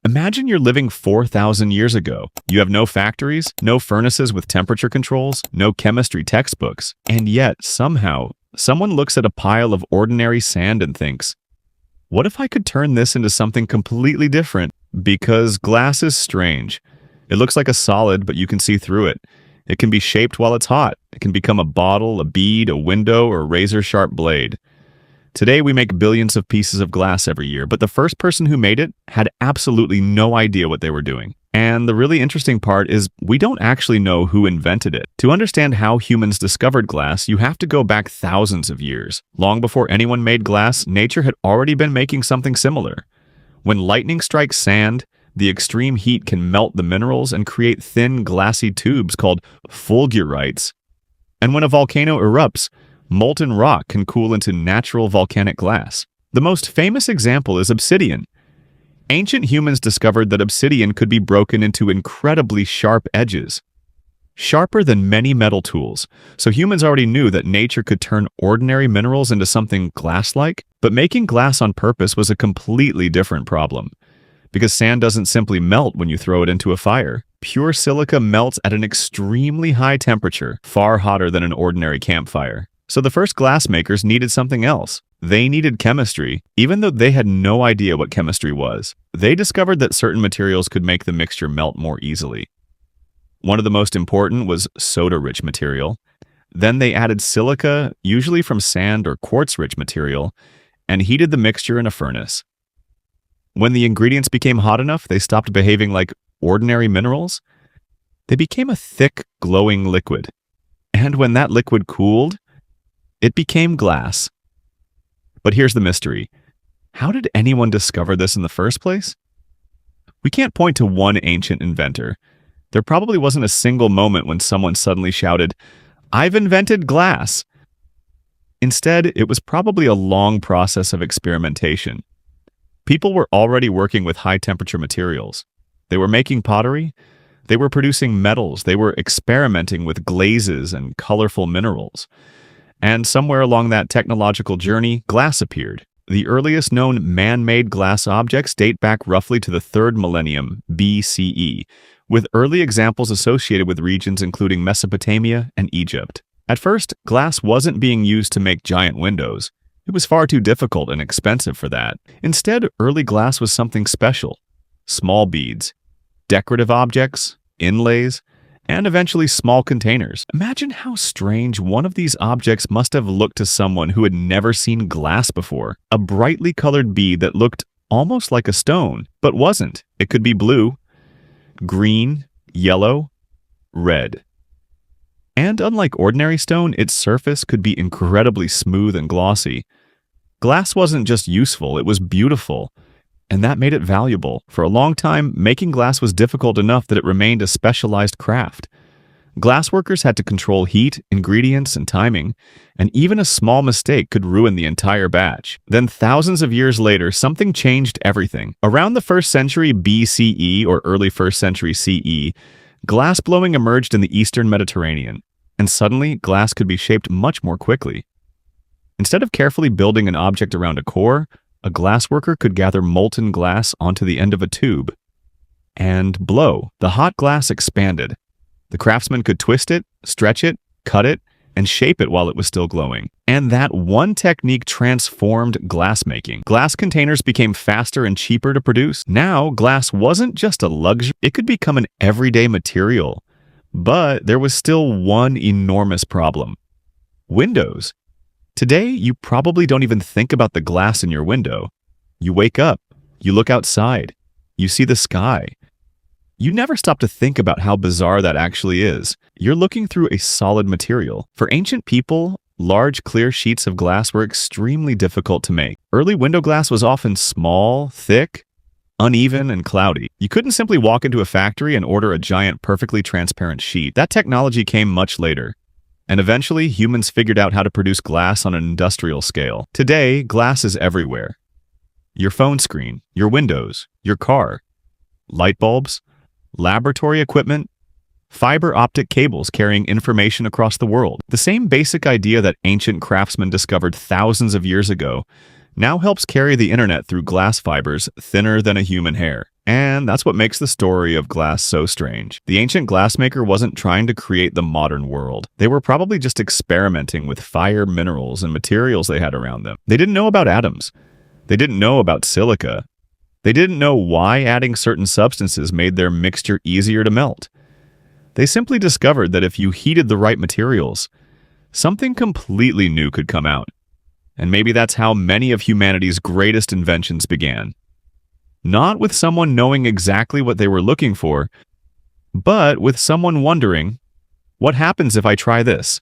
Imagine you're living 4,000 years ago. You have no factories, no furnaces with temperature controls, no chemistry textbooks, and yet, somehow, someone looks at a pile of ordinary sand and thinks, what if I could turn this into something completely different? Because glass is strange. It looks like a solid, but you can see through it. It can be shaped while it's hot. It can become a bottle, a bead, a window, or a razor-sharp blade. Today, we make billions of pieces of glass every year, but the first person who made it had absolutely no idea what they were doing. And the really interesting part is we don't actually know who invented it. To understand how humans discovered glass, you have to go back thousands of years. Long before anyone made glass, nature had already been making something similar. When lightning strikes sand, the extreme heat can melt the minerals and create thin, glassy tubes called fulgurites. And when a volcano erupts, molten rock can cool into natural volcanic glass. The most famous example is obsidian. Ancient humans discovered that obsidian could be broken into incredibly sharp edges, sharper than many metal tools. So humans already knew that nature could turn ordinary minerals into something glass-like, but making glass on purpose was a completely different problem. Because sand doesn't simply melt when you throw it into a fire. Pure silica melts at an extremely high temperature, far hotter than an ordinary campfire. So the first glassmakers needed something else. They needed chemistry, even though they had no idea what chemistry was. They discovered that certain materials could make the mixture melt more easily. One of the most important was soda-rich material. Then they added silica, usually from sand or quartz-rich material, and heated the mixture in a furnace. When the ingredients became hot enough, they stopped behaving like ordinary minerals. They became a thick, glowing liquid. And when that liquid cooled, it became glass. But here's the mystery. How did anyone discover this in the first place? We can't point to one ancient inventor. There probably wasn't a single moment when someone suddenly shouted, "I've invented glass!" Instead, it was probably a long process of experimentation. People were already working with high-temperature materials. They were making pottery. They were producing metals. They were experimenting with glazes and colorful minerals. And somewhere along that technological journey, glass appeared. The earliest known man-made glass objects date back roughly to the 3rd millennium BCE, with early examples associated with regions including Mesopotamia and Egypt. At first, glass wasn't being used to make giant windows. It was far too difficult and expensive for that. Instead, early glass was something special. Small beads, decorative objects, inlays, and eventually small containers. Imagine how strange one of these objects must have looked to someone who had never seen glass before. A brightly colored bead that looked almost like a stone, but wasn't. It could be blue, green, yellow, red. And unlike ordinary stone, its surface could be incredibly smooth and glossy. Glass wasn't just useful, it was beautiful. And that made it valuable. For a long time, making glass was difficult enough that it remained a specialized craft. Glassworkers had to control heat, ingredients, and timing, and even a small mistake could ruin the entire batch. Then thousands of years later, something changed everything. Around the 1st century BCE or early 1st century CE, glassblowing emerged in the Eastern Mediterranean, and suddenly glass could be shaped much more quickly. Instead of carefully building an object around a core, a glassworker could gather molten glass onto the end of a tube and blow. The hot glass expanded. The craftsman could twist it, stretch it, cut it, and shape it while it was still glowing. And that one technique transformed glassmaking. Glass containers became faster and cheaper to produce. Now, glass wasn't just a luxury, it could become an everyday material. But there was still one enormous problem. Windows. Today, you probably don't even think about the glass in your window. You wake up, you look outside, you see the sky. You never stop to think about how bizarre that actually is. You're looking through a solid material. For ancient people, large, clear sheets of glass were extremely difficult to make. Early window glass was often small, thick, uneven, and cloudy. You couldn't simply walk into a factory and order a giant, perfectly transparent sheet. That technology came much later. And eventually, humans figured out how to produce glass on an industrial scale. Today, glass is everywhere. Your phone screen, your windows, your car, light bulbs, laboratory equipment, fiber optic cables carrying information across the world. The same basic idea that ancient craftsmen discovered thousands of years ago now helps carry the internet through glass fibers thinner than a human hair. And that's what makes the story of glass so strange. The ancient glassmaker wasn't trying to create the modern world. They were probably just experimenting with fire, minerals, and materials they had around them. They didn't know about atoms. They didn't know about silica. They didn't know why adding certain substances made their mixture easier to melt. They simply discovered that if you heated the right materials, something completely new could come out. And maybe that's how many of humanity's greatest inventions began. Not with someone knowing exactly what they were looking for, but with someone wondering, what happens if I try this?